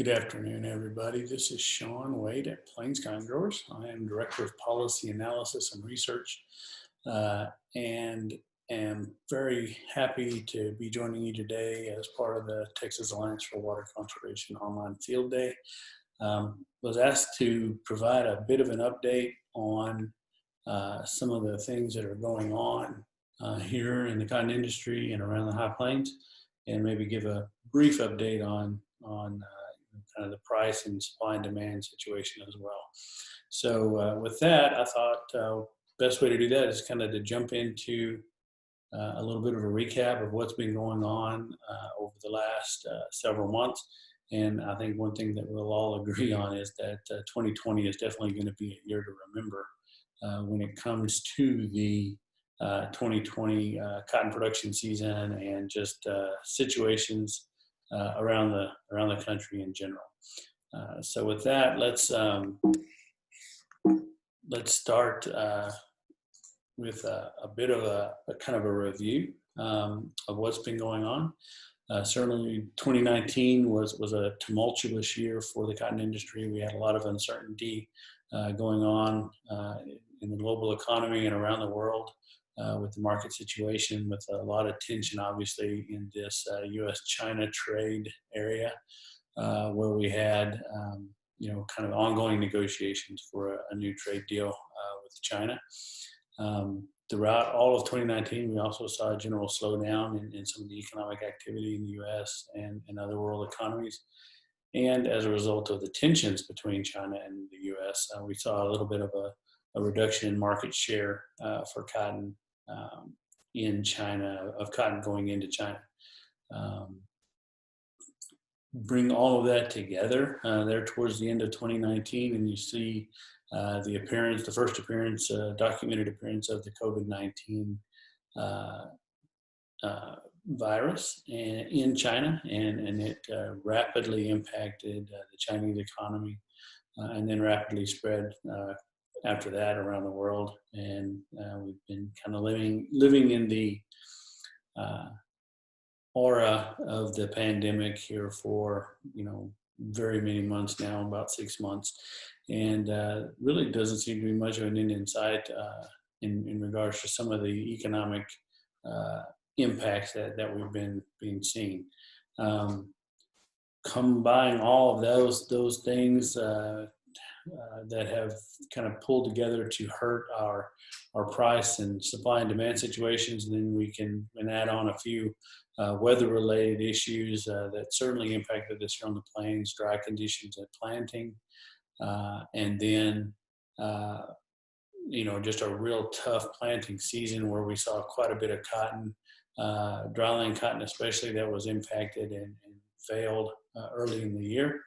Good afternoon, everybody. This is Shawn Wade at Plains Cotton Growers. I am Director of Policy Analysis and Research, and am very happy to be joining you today as part of the Texas Alliance for Water Conservation Online Field Day. Was asked to provide a bit of an update on some of the things that are going on here in the cotton industry and around the High Plains, and maybe give a brief update on kind of the price and supply and demand situation as well. So with that, I thought best way to do that is kind of to jump into a little bit of a recap of what's been going on over the last several months. And I think one thing that we'll all agree on is that 2020 is definitely going to be a year to remember when it comes to the 2020 cotton production season and just situations around the country in general. So with that, let's start with a bit of a kind of a review of what's been going on. Certainly 2019 was a tumultuous year for the cotton industry. We had a lot of uncertainty going on in the global economy and around the world. With the market situation, with a lot of tension, obviously, in this U.S.-China trade area, where we had, kind of ongoing negotiations for a new trade deal with China. Throughout all of 2019, we also saw a general slowdown in some of the economic activity in the U.S. and other world economies. And as a result of the tensions between China and the U.S., we saw a little bit of a reduction in market share for cotton in China, of cotton going into China. Bring all of that together there towards the end of 2019, and you see the first appearance, documented appearance of the COVID-19 virus in China, and it rapidly impacted the Chinese economy, and then rapidly spread after that around the world. And we've been kind of living in the aura of the pandemic here for very many months now, about 6 months, and really doesn't seem to be much of an end in sight in regards to some of the economic impacts that we've been seeing. Combine all of those things that have kind of pulled together to hurt our price and supply and demand situations, and then we can add on a few weather-related issues that certainly impacted us here on the plains, dry conditions at planting, and then just a real tough planting season where we saw quite a bit of cotton, dryland cotton especially, that was impacted and failed early in the year.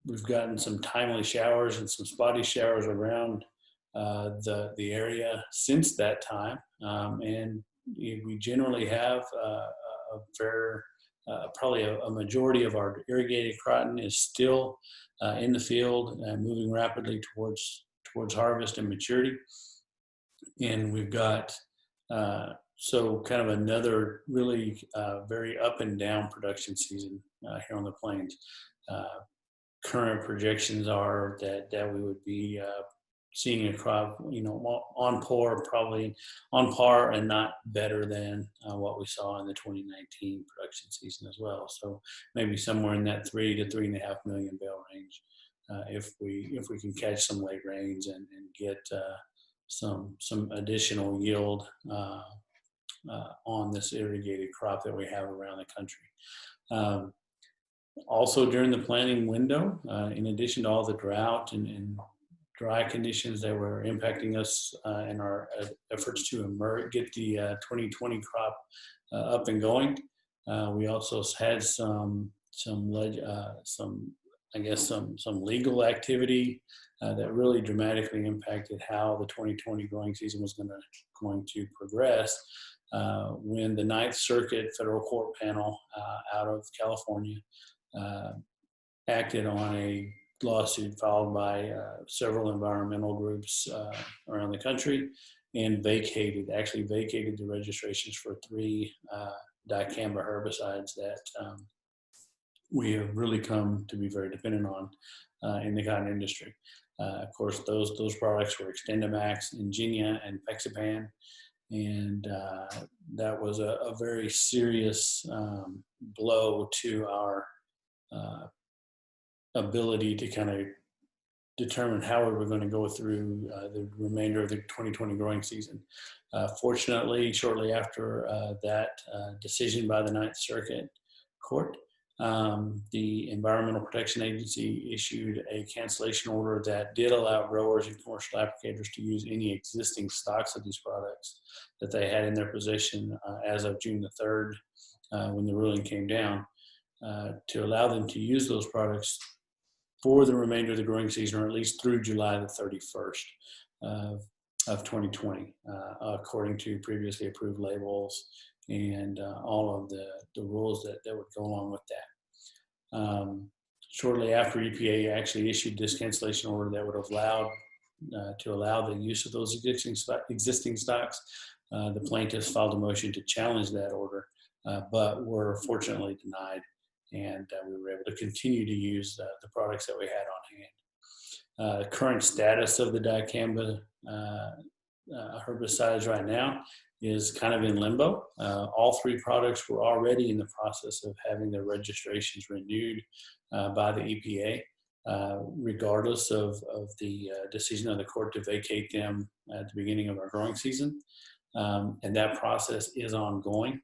We've gotten some timely showers and some spotty showers around the area since that time, and we generally have probably a majority of our irrigated cotton is still in the field and moving rapidly towards harvest and maturity. And we've got so kind of another really very up and down production season here on the plains. Current projections are that we would be seeing a crop, on par and not better than what we saw in the 2019 production season as well. So maybe somewhere in that 3 to 3.5 million bale range, if we can catch some late rains and get some additional yield on this irrigated crop that we have around the country. Also during the planting window, in addition to all the drought and dry conditions that were impacting us in our efforts to get the 2020 crop up and going, we also had some legal activity that really dramatically impacted how the 2020 growing season was going to progress. When the Ninth Circuit Federal Court panel out of California acted on a lawsuit filed by several environmental groups around the country, and vacated the registrations for 3 dicamba herbicides we have really come to be very dependent on in the cotton industry. Of course, those products were Extendamax, Ingenia, and Pexipan, and that was a very serious blow to our uh, ability to kind of determine how we were going to go through the remainder of the 2020 growing season. Fortunately, shortly after that decision by the Ninth Circuit Court, the Environmental Protection Agency issued a cancellation order that did allow growers and commercial applicators to use any existing stocks of these products that they had in their possession as of June the 3rd, when the ruling came down, to allow them to use those products for the remainder of the growing season, or at least through July the 31st of 2020, according to previously approved labels and all of the rules that would go along with that. Shortly after, EPA actually issued this cancellation order that would have allowed to allow the use of those existing stocks. The plaintiffs filed a motion to challenge that order, but were fortunately denied, and we were able to continue to use the products that we had on hand. Current status of the dicamba herbicides right now is kind of in limbo. All three products were already in the process of having their registrations renewed by the EPA, regardless of the decision of the court to vacate them at the beginning of our growing season. And that process is ongoing.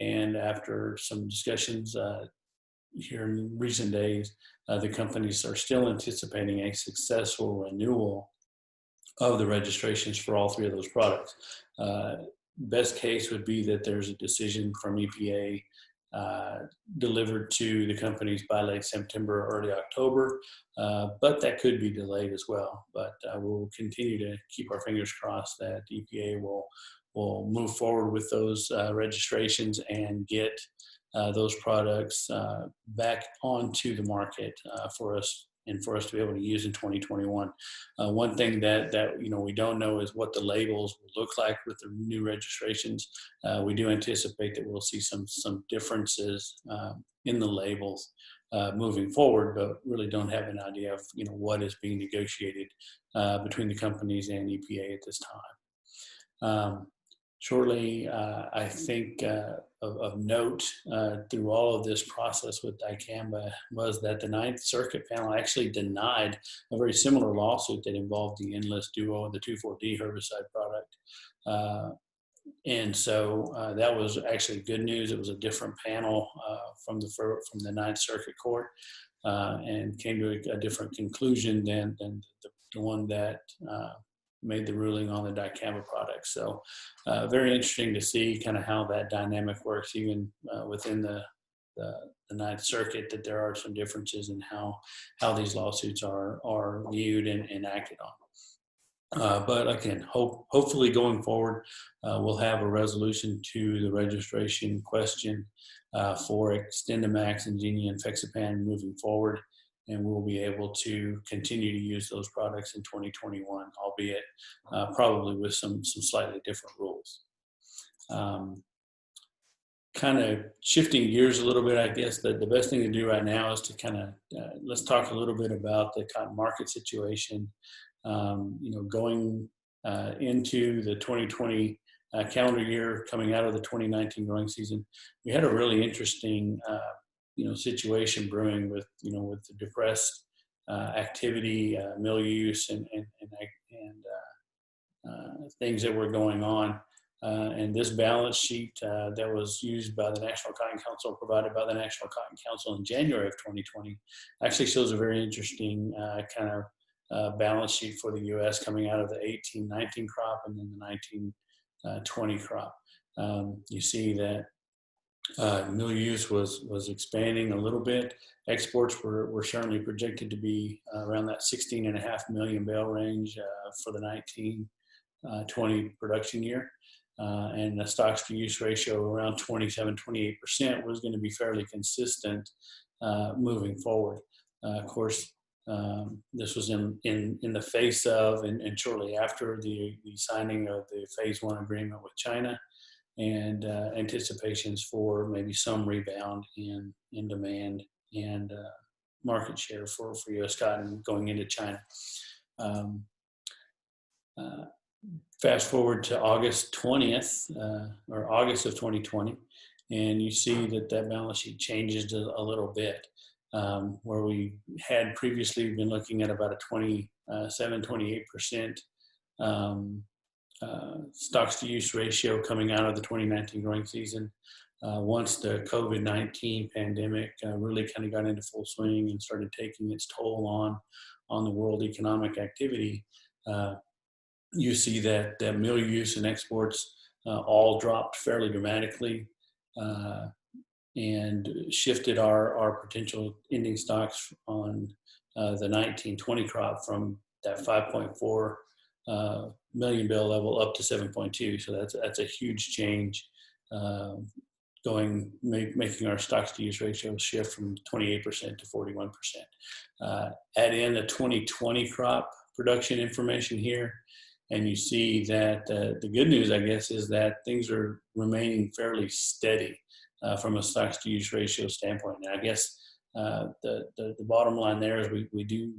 And after some discussions here in recent days, the companies are still anticipating a successful renewal of the registrations for all three of those products. Best case would be that there's a decision from EPA delivered to the companies by late September, early October, but that could be delayed as well. But we'll continue to keep our fingers crossed that EPA will move forward with those registrations and get those products back onto the market for us, and for us to be able to use in 2021. One thing that we don't know is what the labels will look like with the new registrations. We do anticipate that we'll see some differences in the labels moving forward, but really don't have an idea of what is being negotiated between the companies and EPA at this time. Shortly, I think of note through all of this process with dicamba was that the Ninth Circuit panel actually denied a very similar lawsuit that involved the Endless Duo, the 2,4-D herbicide product. And so that was actually good news. It was a different panel from the Ninth Circuit Court, and came to a different conclusion than the one that made the ruling on the dicamba product. So very interesting to see kind of how that dynamic works, even within the Ninth Circuit, that there are some differences in how these lawsuits are viewed and acted on. But again, hopefully going forward, we'll have a resolution to the registration question for Extendamax, Ingenia, and Pexipan moving forward, and we'll be able to continue to use those products in 2021, albeit probably with some slightly different rules. Kind of shifting gears a little bit, I guess the best thing to do right now is to kind of let's talk a little bit about the cotton market situation. Going into the 2020 calendar year, coming out of the 2019 growing season, we had a really interesting situation brewing with the depressed activity, mill use, and things that were going on. And this balance sheet that was used by the National Cotton Council, provided by the National Cotton Council in January of 2020, actually shows a very interesting kind of balance sheet for the U.S. coming out of the 18-19 crop and then the 19-20 crop. You see that mill use was expanding a little bit. Exports were certainly projected to be around that 16.5 million bale range for the 19-20 production year. And the stocks to use ratio around 27-28% was going to be fairly consistent moving forward. Of course, this was in the face of and shortly after the signing of the Phase 1 agreement with China. and anticipations for maybe some rebound in demand and market share for U.S. cotton going into China. Um, uh, Fast forward to August 20th or August of 2020, and you see that balance sheet changes a little bit. Where we had previously been looking at about a 28% stocks to use ratio coming out of the 2019 growing season. Once the COVID-19 pandemic really kind of got into full swing and started taking its toll on the world economic activity, you see that mill use and exports all dropped fairly dramatically and shifted our potential ending stocks on the 1920 crop from that 5.4 million bale level up to 7.2. So that's a huge change, making our stocks to use ratio shift from 28% to 41%. Add in the 2020 crop production information here, and you see that the good news, I guess, is that things are remaining fairly steady from a stocks to use ratio standpoint. And I guess the bottom line there is we do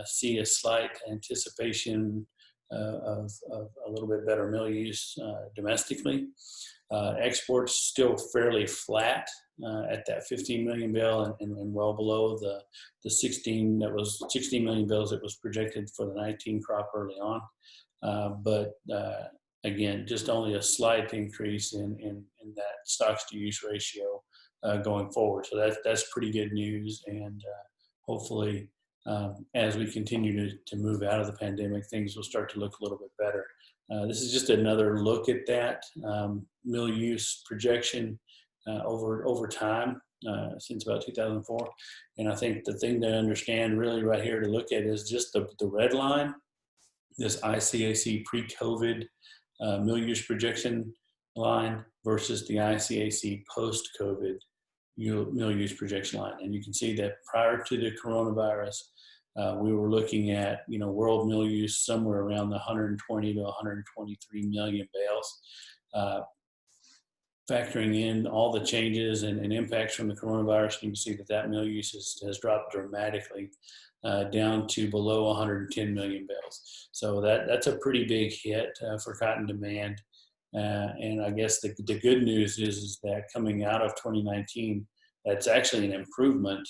see a slight anticipation of a little bit better mill use domestically. Exports still fairly flat at that 15 million bale and well below the 16 million bales that was projected for the 19 crop early on. But again, just only a slight increase in that stocks to use ratio going forward. So that's pretty good news, and hopefully as we continue to move out of the pandemic, things will start to look a little bit better. This is just another look at that mill use projection over time since about 2004. And I think the thing to understand really right here to look at is just the red line, this ICAC pre-COVID mill use projection line versus the ICAC post-COVID mill use projection line. And you can see that prior to the coronavirus, we were looking at world mill use somewhere around the 120 to 123 million bales. Factoring in all the changes and impacts from the coronavirus, you can see that mill use has dropped dramatically down to below 110 million bales. So that's a pretty big hit for cotton demand. And I guess the good news is that coming out of 2019, that's actually an improvement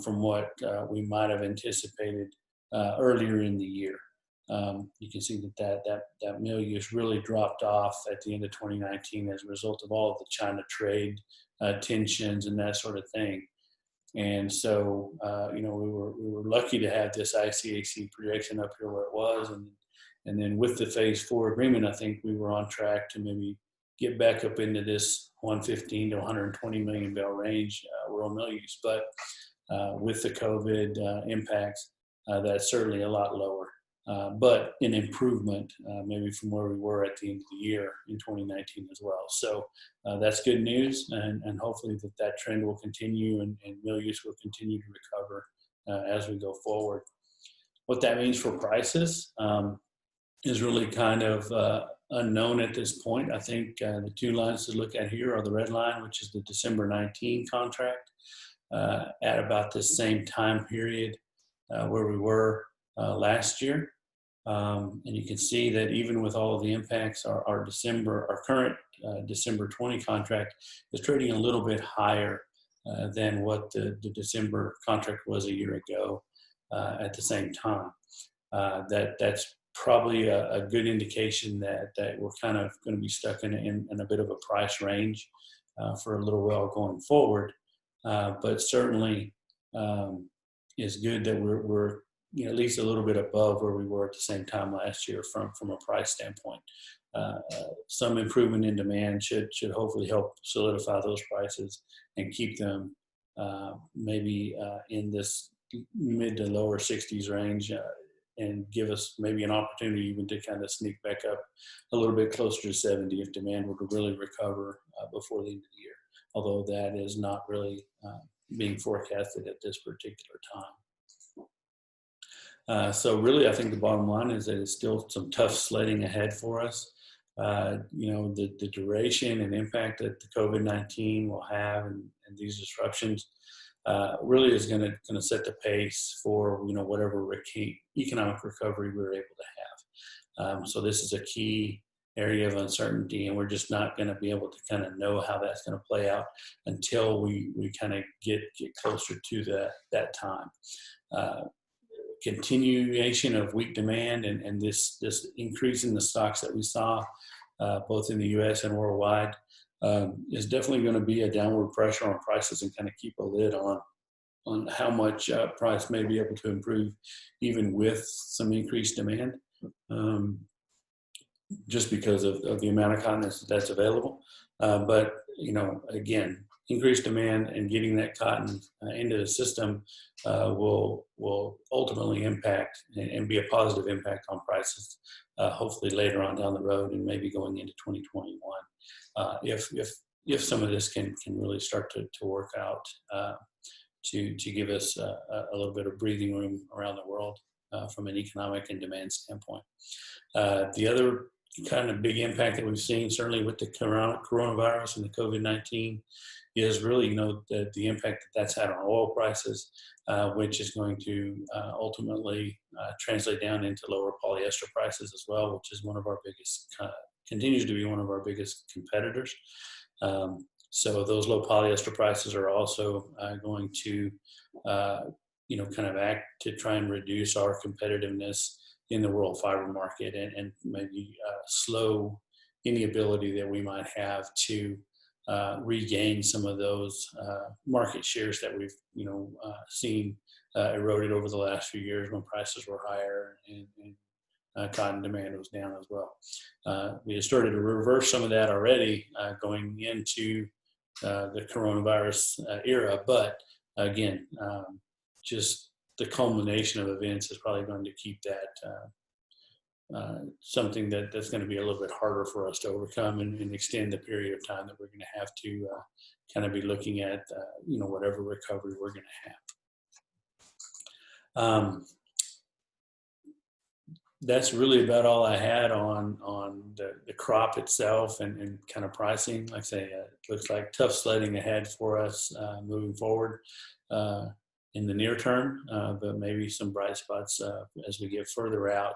from what we might have anticipated earlier in the year. You can see that mill use really dropped off at the end of 2019 as a result of all of the China trade tensions and that sort of thing. And so, we were lucky to have this ICAC projection up here where it was, and then with the Phase 4 agreement, I think we were on track to maybe get back up into this 115 to 120 million bale range world mill use. But with the COVID impacts, that's certainly a lot lower. But an improvement maybe from where we were at the end of the year in 2019 as well. So that's good news, and hopefully that trend will continue and mill use will continue to recover as we go forward. What that means for prices is really kind of unknown at this point. I think the two lines to look at here are the red line, which is the December 19 contract at about the same time period where we were last year. And you can see that even with all of the impacts, our current December 20 contract is trading a little bit higher than what the December contract was a year ago at the same time. That's probably a good indication that we're kind of going to be stuck in a bit of a price range for a little while going forward. But certainly is good that we're at least a little bit above where we were at the same time last year from a price standpoint. Some improvement in demand should hopefully help solidify those prices and keep them maybe in this mid to lower 60s range and give us maybe an opportunity even to kind of sneak back up a little bit closer to 70 if demand were to really recover before the end of the year, although that is not really being forecasted at this particular time. So really, I think the bottom line is that it's still some tough sledding ahead for us. the duration and impact that the COVID-19 will have and these disruptions really is going to set the pace for whatever economic recovery we're able to have. So this is a key area of uncertainty, and we're just not going to be able to kind of know how that's going to play out until we kind of get closer to that time. Continuation of weak demand and this increase in the stocks that we saw both in the U.S. and worldwide is definitely going to be a downward pressure on prices and kind of keep a lid on how much price may be able to improve even with some increased demand, just because of the amount of cotton that's available. But again, increased demand and getting that cotton into the system will ultimately impact and be a positive impact on prices, hopefully later on down the road and maybe going into 2021, if some of this can really start to work out to give us a little bit of breathing room around the world from an economic and demand standpoint. The other kind of big impact that we've seen, certainly with the coronavirus and the COVID-19, is really, the impact that's had on oil prices, which is going to ultimately translate down into lower polyester prices as well, which is one of our biggest, continues to be one of our biggest competitors. So those low polyester prices are also going to, kind of act to try and reduce our competitiveness in the world fiber market and maybe slow any ability that we might have to regain some of those market shares that we've seen eroded over the last few years when prices were higher and cotton demand was down as well. We have started to reverse some of that already going into the coronavirus era, but again, just the culmination of events is probably going to keep that something that's going to be a little bit harder for us to overcome and extend the period of time that we're going to have to kind of be looking at, whatever recovery we're going to have. That's really about all I had on the crop itself and kind of pricing. Like I say, it looks like tough sledding ahead for us moving forward in the near term, but maybe some bright spots as we get further out,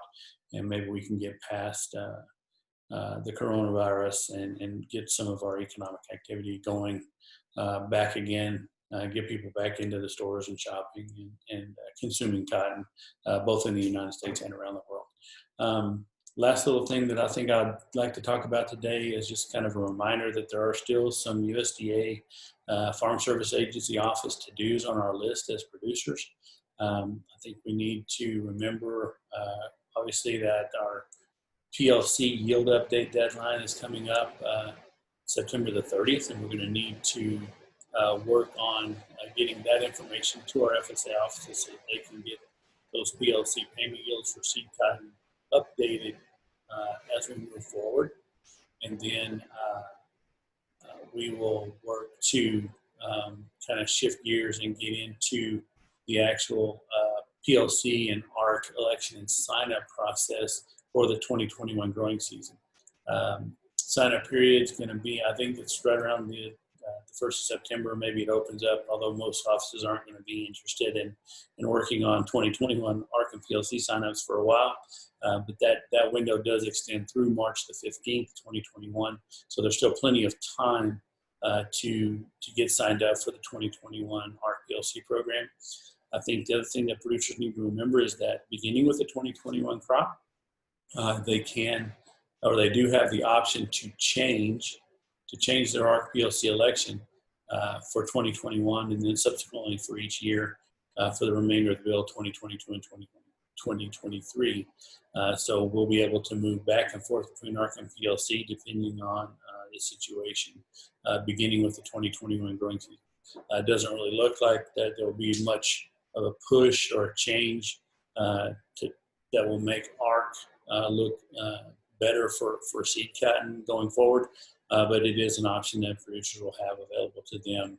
and maybe we can get past the coronavirus and get some of our economic activity going back again, get people back into the stores and shopping and consuming cotton, both in the United States and around the world. Last little thing that I think I'd like to talk about today is just kind of a reminder that there are still some USDA Farm Service Agency office to-dos on our list as producers. I think we need to remember, obviously, that our PLC yield update deadline is coming up September the 30th, and we're going to need to work on getting that information to our FSA offices so that they can get those PLC payment yields for seed cotton updated as we move forward. And then we will work to kind of shift gears and get into the actual PLC and ARC election and sign-up process for the 2021 growing season. Sign-up period is going to be, I think it's right around the 1st of September. Maybe it opens up, although most offices aren't going to be interested in working on 2021 ARC and PLC sign-ups for a while. But that window does extend through March the 15th, 2021. So there's still plenty of time to get signed up for the 2021 ARC PLC program. I think the other thing that producers need to remember is that beginning with the 2021 crop, they do have the option to change their ARC PLC election for 2021 and then subsequently for each year for the remainder of the bill, 2022 and 2023. So we'll be able to move back and forth between ARC and PLC depending on the situation, beginning with the 2021 growing season. It doesn't really look like that there will be much of a push or a change that will make ARC look better for seed cotton going forward, but it is an option that producers will have available to them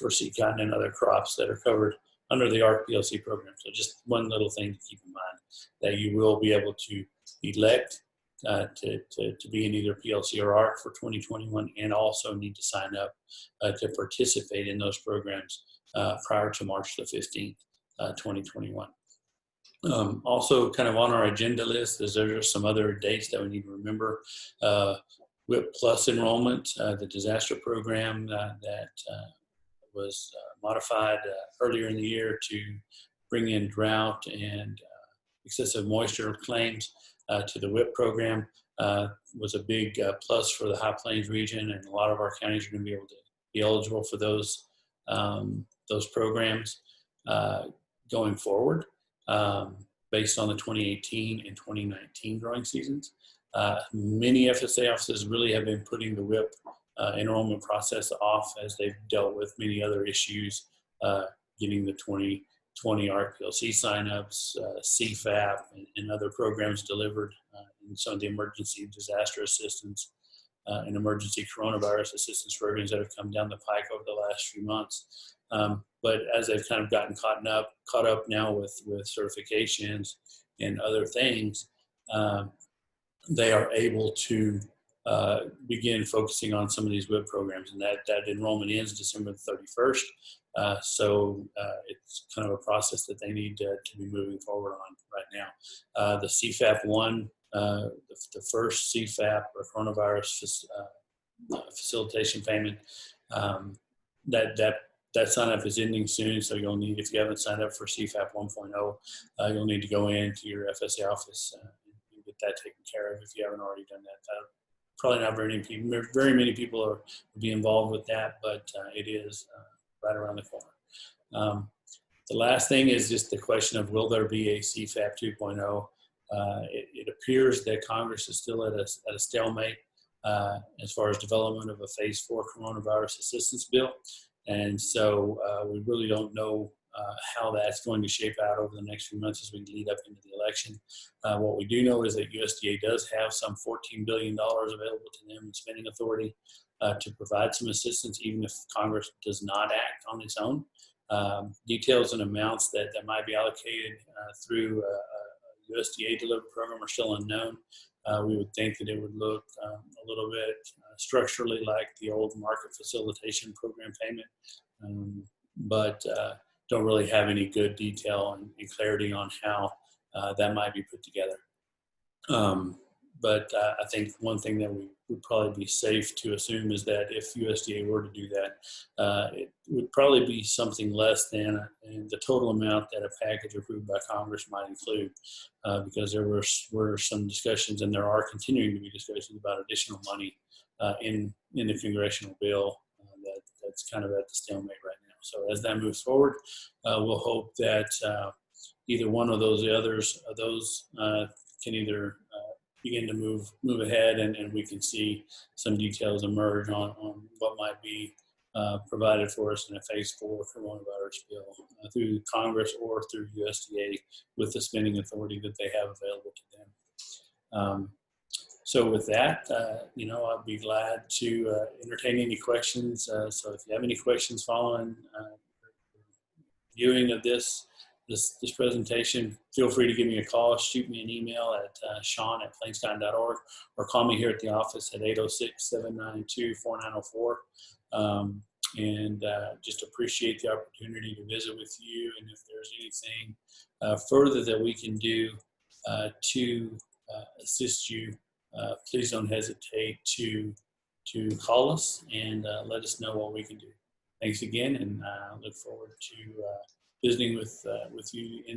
for seed cotton and other crops that are covered under the ARC PLC program. So just one little thing to keep in mind, that you will be able to elect to be in either PLC or ARC for 2021, and also need to sign up to participate in those programs prior to March the 15th, 2021. Also, kind of on our agenda list, is there are some other dates that we need to remember. WIP Plus enrollment, the disaster program that was modified earlier in the year to bring in drought and excessive moisture claims to the WIP program, was a big plus for the High Plains region, and a lot of our counties are going to be able to be eligible for those programs going forward, based on the 2018 and 2019 growing seasons. Many FSA offices really have been putting the WIP enrollment process off as they've dealt with many other issues, getting the 2020 RPLC signups, CFAP, and other programs delivered, and some of the emergency disaster assistance and emergency coronavirus assistance programs that have come down the pike over the last few months. But as they've kind of gotten caught up now with certifications and other things, they are able to begin focusing on some of these WIP programs, and that enrollment ends December 31st. So it's kind of a process that they need to be moving forward on right now. The CFAP 1, the first CFAP or coronavirus facilitation payment, that sign up is ending soon. So you'll need, if you haven't signed up for CFAP 1.0, you'll need to go into your FSA office and get that taken care of if you haven't already done that. Probably not very many people will be involved with that, but it is right around the corner. The last thing is just the question of, will there be a CFAP 2.0? It appears that Congress is still at a stalemate as far as development of a phase 4 coronavirus assistance bill. And so we really don't know how that's going to shape out over the next few months as we lead up into the election. What we do know is that USDA does have some $14 billion available to them in spending authority to provide some assistance, even if Congress does not act on its own. Details and amounts that might be allocated through a USDA delivered program are still unknown. We would think that it would look a little bit structurally like the old market facilitation program payment, but don't really have any good detail and clarity on how that might be put together. But I think one thing that would probably be safe to assume is that if USDA were to do that, it would probably be something less than the total amount that a package approved by Congress might include, because there were some discussions, and there are continuing to be discussions about additional money in the congressional bill that's kind of at the stalemate right now. So as that moves forward, we'll hope that either one of those can either begin to move ahead, and we can see some details emerge on what might be provided for us in a phase 4 coronavirus bill through Congress or through USDA with the spending authority that they have available to them. So with that, I'd be glad to entertain any questions. So if you have any questions following viewing of this presentation, feel free to give me a call, shoot me an email at Shawn@plainsky.org, or call me here at the office at 806-792-4904. And just appreciate the opportunity to visit with you. And if there's anything further that we can do to assist you, please don't hesitate to call us and let us know what we can do. Thanks again, and I look forward to visiting with you in